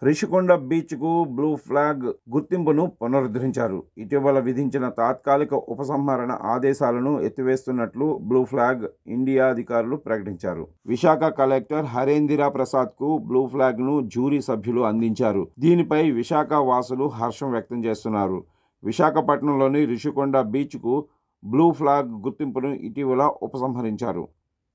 రిషికొండ బీచ్కు blue flag గుర్తింపును పునరుద్ధరించారు. ఇటీవల విధించిన తాత్కాలిక ఉపసంహరణ ఆదేశాలను ఎత్తివేస్తున్నట్లు బ్లూ ఫ్లాగ్ ఇండియా అధికారులు ప్రకటించారు. విశాఖ కలెక్టర్ హరేంద్ర ప్రసాద్కు బ్లూ ఫ్లాగ్ను జ్యూరీ సభ్యులు అందించారు. దీనిపై విశాఖ వాసులు హర్షం వ్యక్తం చేస్తున్నారు. విశాఖపట్నంలోని రిషికొండ బీచ్కు బ్లూ ఫ్లాగ్ గుర్తింపును ఇటీవల ఉపసంహరించారు.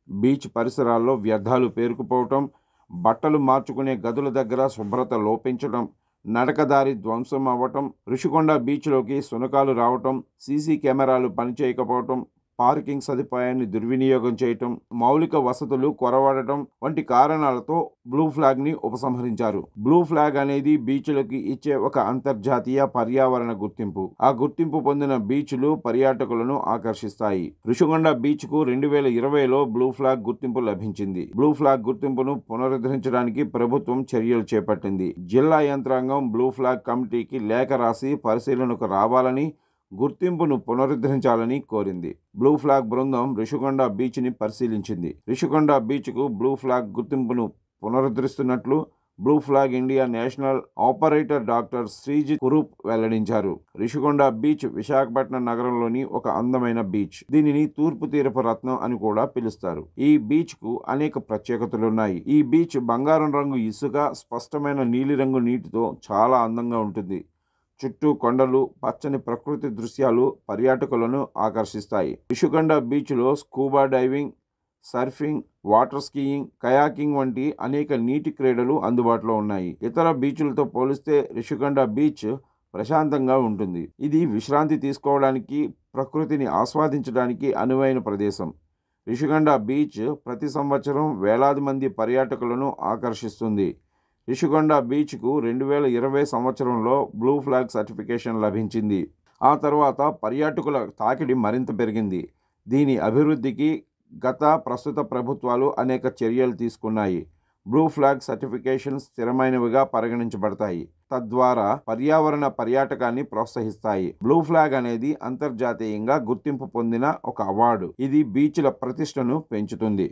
బీచ్ పరిసరాల్లో వ్యర్థాలు పేరుకుపోవటం, బట్టలు మార్చుకునే గదుల దగ్గర శుభ్రత లోపించడం, నడకదారి ధ్వంసం అవ్వటం, రిషికొండ బీచ్లోకి శునకాలు రావటం, సీసీ కెమెరాలు పనిచేయకపోవటం, పార్కింగ్ సదుపాయాన్ని దుర్వినియోగం చేయటం, మౌలిక వసతులు కొరవడటం వంటి కారణాలతో బ్లూ ఫ్లాగ్ని ఉపసంహరించారు. బ్లూ ఫ్లాగ్ అనేది బీచ్లకి ఇచ్చే ఒక అంతర్జాతీయ పర్యావరణ గుర్తింపు. ఆ గుర్తింపు పొందిన బీచ్లు పర్యాటకులను ఆకర్షిస్తాయి. రిషికొండ బీచ్కు 2020లో బ్లూ ఫ్లాగ్ గుర్తింపు లభించింది. బ్లూ ఫ్లాగ్ గుర్తింపును పునరుద్ధరించడానికి ప్రభుత్వం చర్యలు చేపట్టింది. జిల్లా యంత్రాంగం బ్లూ ఫ్లాగ్ కమిటీకి లేఖ రాసి పరిశీలనకు రావాలని, గుర్తింపును పునరుద్ధరించాలని కోరింది. బ్లూ ఫ్లాగ్ బృందం రిషికొండ బీచ్ని పరిశీలించింది. రిషికొండ బీచ్కు బ్లూ ఫ్లాగ్ గుర్తింపును పునరుద్ధరిస్తున్నట్లు blue flag India national operator doctor Sreejith Kurup వెల్లడించారు. రిషికొండ బీచ్ విశాఖపట్నం నగరంలోని ఒక అందమైన బీచ్. దీనిని తూర్పు తీరపు రత్నం అని కూడా పిలుస్తారు. ఈ బీచ్ కు అనేక ప్రత్యేకతలున్నాయి. ఈ బీచ్ బంగారం రంగు ఇసుక, స్పష్టమైన నీలిరంగు నీటితో చాలా అందంగా ఉంటుంది. చుట్టూ కొండలు, పచ్చని ప్రకృతి దృశ్యాలు పర్యాటకులను ఆకర్షిస్తాయి. రిషికొండ బీచ్లో scuba diving, surfing, water skiing, kayaking వంటి అనేక నీటి క్రీడలు అందుబాటులో ఉన్నాయి. ఇతర బీచ్లతో పోలిస్తే రిషికొండ బీచ్ ప్రశాంతంగా ఉంటుంది. ఇది విశ్రాంతి తీసుకోవడానికి, ప్రకృతిని ఆస్వాదించడానికి అనువైన ప్రదేశం. రిషికొండ బీచ్ ప్రతి సంవత్సరం వేలాది మంది పర్యాటకులను ఆకర్షిస్తుంది. రిషికొండ బీచ్కు 2020 సంవత్సరంలో బ్లూ ఫ్లాగ్ సర్టిఫికేషన్ లభించింది. ఆ తర్వాత పర్యాటకుల తాకిడి మరింత పెరిగింది. దీని అభివృద్ధికి ప్రస్తుత ప్రభుత్వాలు అనేక చర్యలు తీసుకున్నాయి. బ్లూ ఫ్లాగ్ సర్టిఫికేషన్ స్థిరమైనవిగా పరిగణించబడతాయి. తద్వారా పర్యావరణ పర్యాటకాన్ని ప్రోత్సహిస్తాయి. బ్లూ ఫ్లాగ్ అనేది అంతర్జాతీయంగా గుర్తింపు పొందిన ఒక అవార్డు. ఇది బీచ్ల ప్రతిష్టను పెంచుతుంది.